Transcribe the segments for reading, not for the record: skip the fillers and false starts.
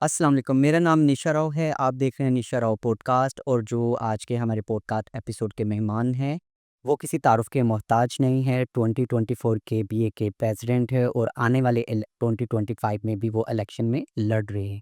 السلام علیکم، میرا نام نشا راؤ ہے، آپ دیکھ رہے ہیں نشا راؤ پوڈکاسٹ اور جو آج کے ہمارے پوڈکاسٹ ایپیسوڈ کے مہمان ہیں، وہ کسی تعارف کے محتاج نہیں ہے، 2024 کے بی اے کے پریزیڈنٹ ہے اور آنے والے 2025 میں بھی وہ الیکشن میں لڑ رہے ہیں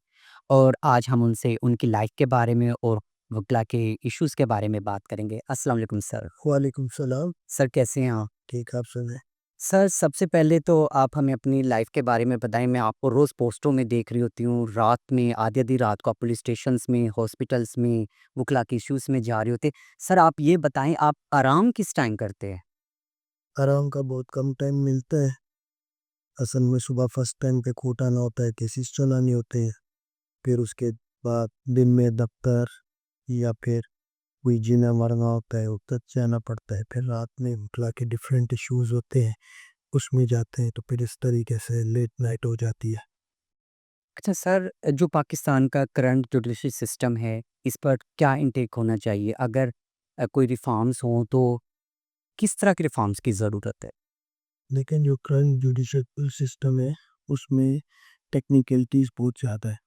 اور آج ہم ان سے ان کی لائف کے بارے میں اور وکلا کے ایشوز کے بارے میں بات کریں گے۔ السلام علیکم سر۔ وعلیکم السلام۔ سر کیسے ہیں آپ؟ ٹھیک، آپ سنیں۔ سر سب سے پہلے تو آپ ہمیں اپنی لائف کے بارے میں بتائیں۔ میں آپ کو روز پوسٹوں میں دیکھ رہی ہوتی ہوں، رات میں آدھی آدھی رات کو آپ پولیس اسٹیشنز میں، ہاسپٹلس میں، وکلا کے ایشوز میں جا رہے ہوتے۔ سر آپ یہ بتائیں، آپ آرام کس ٹائم کرتے ہیں؟ آرام کا بہت کم ٹائم ملتا ہے۔ اصل میں صبح فرسٹ ٹائم پہ کوٹ آنا ہوتا ہے، کیسز چلانے ہوتے ہیں، پھر اس کے بعد دن میں دفتر یا پھر کوئی جینا مرنا ہوتا ہے، اتر جانا پڑتا ہے، پھر رات میں وکلا کے ڈیفرینٹ ایشوز ہوتے ہیں، اس میں جاتے ہیں، تو پھر اس طریقے سے لیٹ نائٹ ہو جاتی ہے۔ اچھا سر، جو پاکستان کا کرنٹ جوڈیشری سسٹم ہے، اس پر کیا انٹیک ہونا چاہیے؟ اگر کوئی ریفارمز ہوں تو کس طرح کے ریفارمز کی ضرورت ہے؟ لیکن جو کرنٹ جوڈیشل سسٹم ہے اس میں ٹیکنیکلٹیز بہت زیادہ ہے،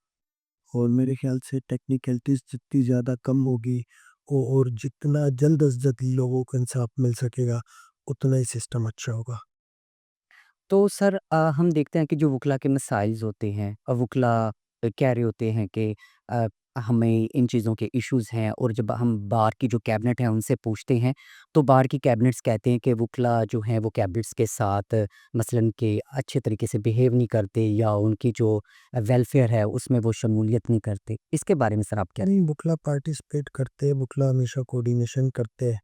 اور میرے خیال سے ٹیکنیکلٹیز جتنی زیادہ کم ہوگی اور جتنا جلد از جلد لوگوں کو انصاف مل سکے گا اتنا ہی سسٹم اچھا ہوگا۔ تو سر ہم دیکھتے ہیں کہ جو وکلا کے مسائلز ہوتے ہیں اور وکلا کہہ رہے ہوتے ہیں کہ ہمیں ان چیزوں کے ایشوز ہیں، اور جب ہم بار کی جو کیبنٹ ہے ان سے پوچھتے ہیں تو بار کی کیبنٹس کہتے ہیں کہ وکلا جو ہیں وہ کیبنٹس کے ساتھ مثلاً کہ اچھے طریقے سے بیہیو نہیں کرتے، یا ان کی جو ویلفیئر ہے اس میں وہ شمولیت نہیں کرتے۔ اس کے بارے میں سر آپ کیا؟ نہیں، وکلا پارٹیسپیٹ کرتے، وکلا ہمیشہ کوڈینیشن کرتے ہیں۔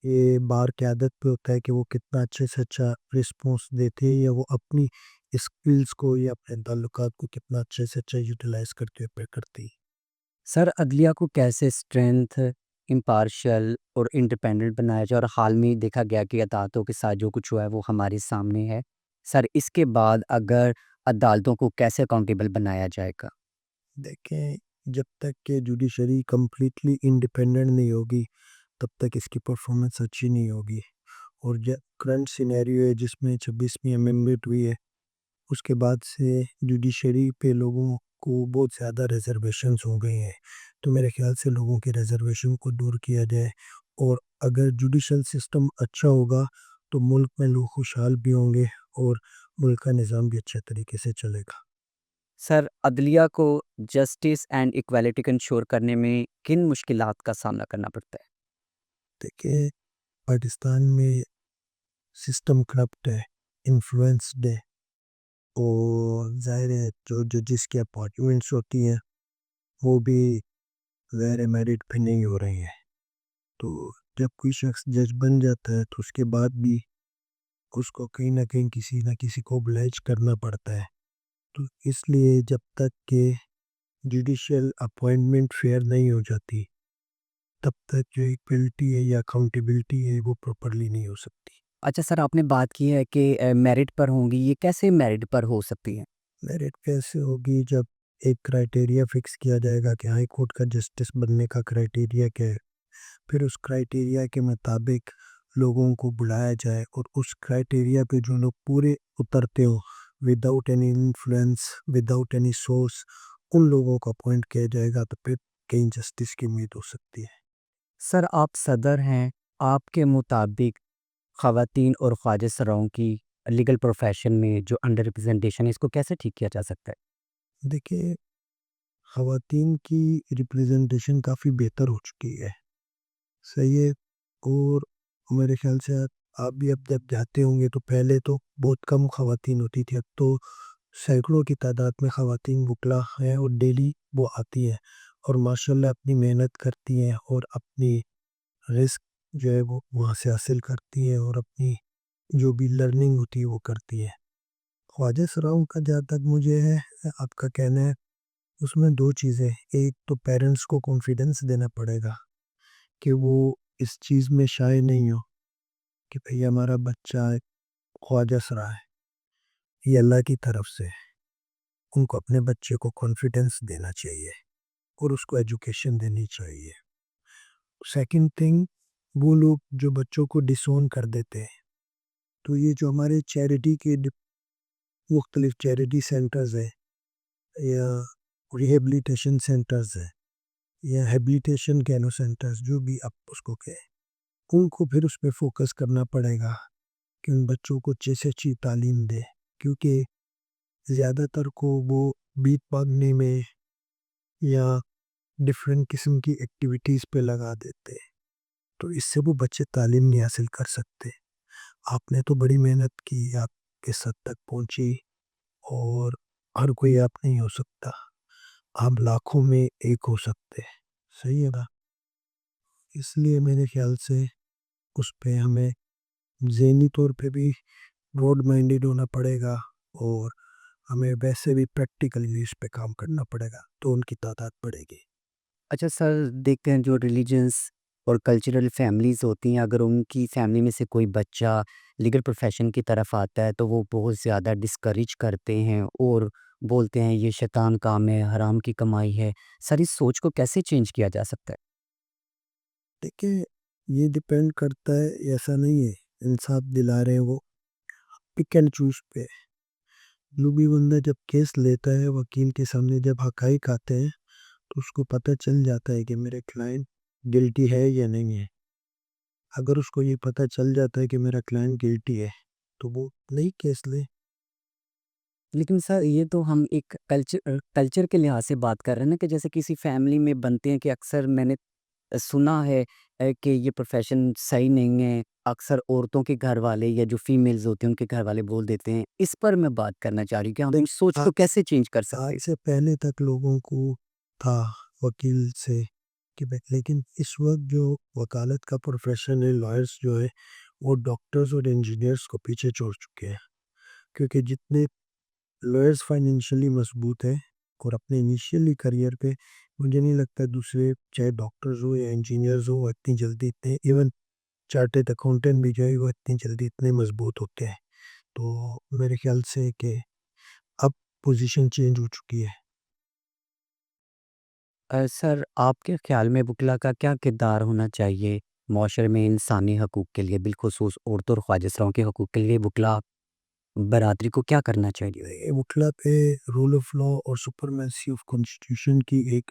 یہ بار قیادت پہ ہوتا ہے کہ وہ کتنا اچھے سے اچھا رسپانس دیتے ہیں، یا وہ اپنی اسکلز کو یا اپنے تعلقات کو کتنا اچھے سے اچھا یوٹیلائز کرتے ہوئے کرتے ہیں۔ سر عدلیہ کو کیسے اسٹرینتھ، امپارشل اور انڈیپینڈنٹ بنایا جائے؟ اور حال میں دیکھا گیا کہ عدالتوں کے ساتھ جو کچھ ہوا ہے وہ ہمارے سامنے ہے۔ سر اس کے بعد اگر عدالتوں کو کیسے اکاؤنٹیبل بنایا جائے گا؟ دیکھیں، جب تک کہ جوڈیشری کمپلیٹلی انڈیپینڈنٹ نہیں ہوگی تب تک اس کی پرفارمنس اچھی نہیں ہوگی۔ اور کرنٹ سینیریو ہے جس میں 26ویں امینڈمنٹ ہوئی ہے، اس کے بعد سے جوڈیشری پہ لوگوں کو بہت زیادہ ریزرویشنز ہو گئی ہیں، تو میرے خیال سے لوگوں کے ریزرویشن کو دور کیا جائے، اور اگر جوڈیشل سسٹم اچھا ہوگا تو ملک میں لوگ خوشحال بھی ہوں گے اور ملک کا نظام بھی اچھے طریقے سے چلے گا۔ سر عدلیہ کو جسٹس اینڈ ایکویلٹی کو انشور کرنے میں کن مشکلات کا سامنا کرنا پڑتا ہے؟ دیکھیں، پاکستان میں سسٹم کرپٹ ہے، انفلوئنسڈ ہے، اور ظاہر ہے جو ججز کی اپوائنٹمنٹس ہوتی ہیں وہ بھی غیر میرٹ پہ نہیں ہو رہی ہیں، تو جب کوئی شخص جج بن جاتا ہے تو اس کے بعد بھی اس کو کہیں نہ کہیں کسی نہ کسی کو oblige کرنا پڑتا ہے، تو اس لیے جب تک کہ جوڈیشل اپوائنٹمنٹ فیئر نہیں ہو جاتی تب تک جو ایکویلٹی ہے یا اکاؤنٹیبلٹی ہے وہ پراپرلی نہیں ہو سکتی۔ اچھا سر، آپ نے بات کی ہے کہ میرٹ پر ہوں گی، یہ کیسے میرٹ پر ہو سکتی ہے؟ میرٹ کیسے ہوگی؟ جب ایک کرائٹیریا فکس کیا جائے گا کہ ہائی کورٹ کا جسٹس بننے کا کرائٹیریا کیا ہے، پھر اس کرائٹیریا کے مطابق لوگوں کو بلایا جائے، اور اس کرائٹیریا پہ جو لوگ پورے اترتے ہوں without any influence, without any source, ان لوگوں کو اپوائنٹ کیا جائے گا، تو پھر کہیں جسٹس کی امید ہو سکتی ہے۔ سر آپ صدر ہیں، آپ کے مطابق خواتین اور خواجہ سراؤں کی لیگل پروفیشن میں جو انڈر ریپرزنٹیشن ہے اس کو کیسے ٹھیک کیا جا سکتا ہے؟ دیکھیے، خواتین کی ریپریزنٹیشن کافی بہتر ہو چکی ہے، صحیح ہے، اور میرے خیال سے آپ بھی اب جب جاتے ہوں گے تو پہلے تو بہت کم خواتین ہوتی تھی، اب تو سینکڑوں کی تعداد میں خواتین وکلا ہیں، اور ڈیلی وہ آتی ہیں اور ماشاءاللہ اپنی محنت کرتی ہیں اور اپنی رزق جو ہے وہ وہاں سے حاصل کرتی ہیں، اور اپنی جو بھی لرننگ ہوتی ہے وہ کرتی ہیں۔ خواجہ سراؤں کا جہاں تک مجھے ہے، آپ کا کہنا ہے، اس میں دو چیزیں، ایک تو پیرنٹس کو کانفیڈنس دینا پڑے گا کہ وہ اس چیز میں شائع نہیں ہو کہ بھئی ہمارا بچہ ایک خواجہ سرا ہے، یہ اللہ کی طرف سے ہے، ان کو اپنے بچے کو کانفیڈنس دینا چاہیے اور اس کو ایجوکیشن دینی چاہیے۔ سیکنڈ تھنگ، وہ لوگ جو بچوں کو ڈسون کر دیتے ہیں، تو یہ جو ہمارے چیریٹی کے مختلف چیریٹی سینٹرز ہیں یا ریہیبلیٹیشن سینٹرز ہیں یا ہیبلیٹیشن کینو سینٹرز، جو بھی آپ اس کو کہیں، ان کو پھر اس پہ فوکس کرنا پڑے گا کہ ان بچوں کو اچھے سے اچھی تعلیم دے، کیونکہ زیادہ تر کو وہ بیٹ باندھنے میں یا ڈفرینٹ قسم کی ایکٹیویٹیز پہ لگا دیتے، تو اس سے وہ بچے تعلیم نہیں حاصل کر سکتے۔ آپ نے تو بڑی محنت کی، آپ کے سد تک پہنچی، اور ہر کوئی آپ نہیں ہو سکتا، آپ لاکھوں میں ایک ہو سکتے، صحیح ہے نا؟ اس لیے میرے خیال سے اس پہ ہمیں ذہنی طور پہ بھی براڈ مائنڈیڈ ہونا پڑے گا، اور ہمیں ویسے بھی پریکٹیکلی اس پہ کام کرنا پڑے گا، تو ان کی تعداد بڑھے گی۔ اچھا سر، دیکھتے ہیں جو ریلیجنس اور کلچرل فیملیز ہوتی ہیں، اگر ان کی فیملی میں سے کوئی بچہ لیگل پروفیشن کی طرف آتا ہے تو وہ بہت زیادہ ڈسکریج کرتے ہیں اور بولتے ہیں یہ شیطان کام ہے، حرام کی کمائی ہے۔ سر اس سوچ کو کیسے چینج کیا جا سکتا ہے؟ دیکھیں، یہ ڈپینڈ کرتا ہے، ایسا نہیں ہے انصاف دلا رہے ہیں وہ، پک اینڈ چوز پہ۔ جو بھی بندہ جب کیس لیتا ہے وکیل کے سامنے، جب حقائق آتے ہیں تو اس کو پتہ چل جاتا ہے کہ میرے کلائنٹ گلٹی ہے یا نہیں ہے۔ اگر اس کو یہ پتہ چل جاتا ہے کہ میرا کلائنٹ گلٹی ہے تو وہ نہیں کیس لے۔ لیکن سر یہ تو ہم ایک کلچر کے لحاظ سے بات کر رہے ہیں نا، کہ جیسے کسی فیملی میں بنتے ہیں کہ اکثر میں نے سنا ہے کہ یہ پروفیشن صحیح نہیں ہے، اکثر عورتوں کے گھر والے یا جو فیمیلز ہوتے ہیں ان کے گھر والے بول دیتے ہیں۔ اس پر میں بات کرنا چاہ رہی ہوں کہ ہم اس سوچ دیکھ، کو کیسے چینج کر سکتے آج ہیں؟ سے پہلے تک لوگوں کو تھا وکیل سے کہ لیکن اس وقت جو وکالت کا پروفیشن ہے، لائرز جو ہے وہ ڈاکٹرز اور انجینئرز کو پیچھے چھوڑ چکے ہیں، کیونکہ جتنے لائرز فائنینشلی مضبوط ہیں اور اپنے انیشیلی کریئر پہ، مجھے نہیں لگتا دوسرے چاہے ڈاکٹرز ہو یا انجینئرز ہو وہ اتنی جلدی اتنے، ایون چارٹرڈ اکاؤنٹنٹ بھی جو ہے وہ اتنی جلدی اتنے مضبوط ہوتے ہیں۔ تو میرے خیال سے کہ اب پوزیشن چینج ہو چکی ہے۔ سر آپ کے خیال میں وکلا کا کیا کردار ہونا چاہیے معاشرے میں انسانی حقوق کے لیے، بالخصوص عورتوں اور خواجہ سراؤں کے حقوق کے لیے وکلا برادری کو کیا کرنا چاہیے؟ وکلا پہ رول آف لا اور سپرمیسی آف کانسٹیٹیوشن کی ایک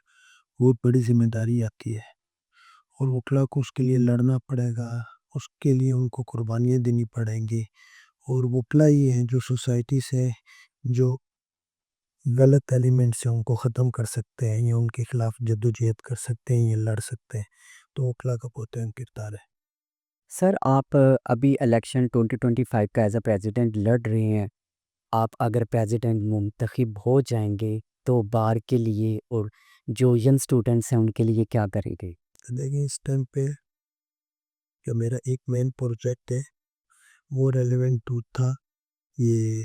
بہت بڑی ذمہ داری آتی ہے، اور وکلا کو اس کے لیے لڑنا پڑے گا، اس کے لیے ان کو قربانیاں دینی پڑیں گی، اور وکلا ہی ہیں جو سوسائٹی سے جو غلط ایلیمنٹس ہیں ان کو ختم کر سکتے ہیں، یا ان کے خلاف جدوجہد کر سکتے ہیں یا لڑ سکتے ہیں، تو وکلا کا بہت اہم کردار ہے۔ سر آپ ابھی الیکشن 2025 کا ایز اے پریزیڈنٹ لڑ رہے ہیں، آپ اگر پریزیڈنٹ منتخب ہو جائیں گے تو بار کے لیے اور جو ینگ اسٹوڈنٹس ہیں ان کے لیے کیا کریں گے؟ دیکھیں، اس ٹائم پہ جو میرا ایک مین پروجیکٹ ہے وہ ریلیونٹ ٹو تھا یہ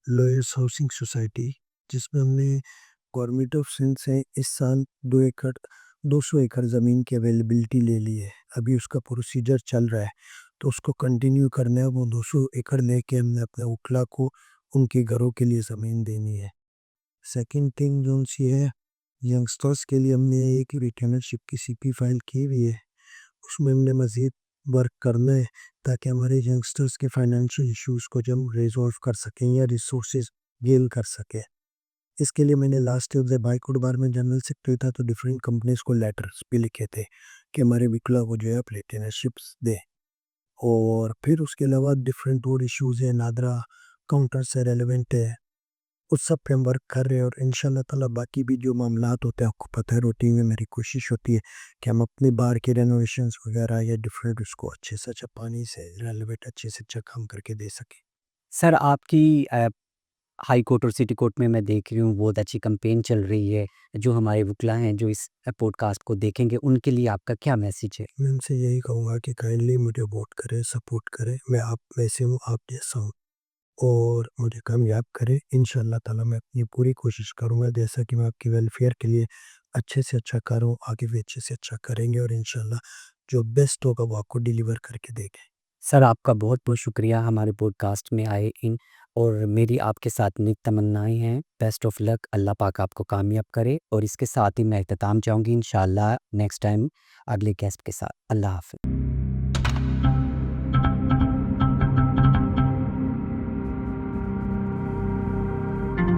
لوئرس ہاؤسنگ سوسائٹی، جس میں ہم نے گورنمنٹ آف سندھ سے اس سال 200 ایکڑ زمین کی اویلیبلٹی لے لی ہے۔ ابھی اس کا پروسیجر چل رہا ہے، تو اس کو کنٹینیو کرنا ہے۔ وہ 200 ایکڑ لے کے ہم نے اپنے وکلا کو ان کے گھروں کے لیے زمین دینی ہے۔ سیکنڈ تھنگ جو سی ہے، ینگسٹرس کے لیے ہم نے ایک ریٹرنرشپ کی سی پی فائل کی ہوئی ہے، اس میں ہم نے مزید ورک کرنا ہے تاکہ ہمارے ینگسٹرس کے فائنینشیل ایشوز کو جب ریزولو کر سکیں یا ریسورسز گیل کر سکیں۔ اس کے لیے میں نے لاسٹ ایئر جب ہائی کورٹ بار میں جنرل سیکرٹری تھا تو ڈیفرنٹ کمپنیز کو لیٹرز بھی لکھے تھے کہ ہمارے وکلا کو جو ہے ریٹرنرشپس دیں، اور پھر اس کے علاوہ ڈیفرنٹ اور ایشوز ہیں، نادرا کاؤنٹر سے ریلیونٹ ہے، اس سب پہ ہم ورک کر رہے ہیں، اور انشاءاللہ تعالیٰ باقی بھی جو معاملات ہوتے ہیں آپ کو پتہ ہے، روٹین میں میری کوشش ہوتی ہے کہ ہم اپنے بار کے رینوویشنز وغیرہ یا ڈیفرنٹ اس کو اچھے سے اچھا پانی سے ریلیویٹ اچھے سے اچھا کام کر کے دے سکیں۔ سر آپ کی ہائی کورٹ اور سٹی کورٹ میں دیکھ رہی ہوں بہت اچھی کمپین چل رہی ہے، جو ہمارے وکلا ہیں جو اس پوڈ کاسٹ کو دیکھیں گے ان کے لیے آپ کا کیا میسیج ہے؟ میں ان سے یہی کہوں گا کہ کائنڈلی مجھے ووٹ کرے، سپورٹ کرے، میں آپ ویسے ہوں، آپ جیسا ہوں، اور مجھے کامیاب کرے۔ انشاءاللہ تعالیٰ میں اپنی پوری کوشش کروں گا، جیسا کہ میں آپ کی ویلفیئر کے لیے اچھے سے اچھا کروں، آگے بھی اچھے سے اچھا کریں گے، اور انشاءاللہ جو بیسٹ ہوگا وہ آپ کو ڈیلیور کر کے دے گے۔ سر آپ کا بہت بہت شکریہ ہمارے پوڈ کاسٹ میں آئے اور میری آپ کے ساتھ نیک تمنائیں ہیں، بیسٹ آف لک، اللہ پاک آپ کو کامیاب کرے، اور اس کے ساتھ ہی میں اختتام چاہوں گی انشاءاللہ نیکسٹ ٹائم اگلے گیسٹ کے ساتھ۔ اللہ حافظ۔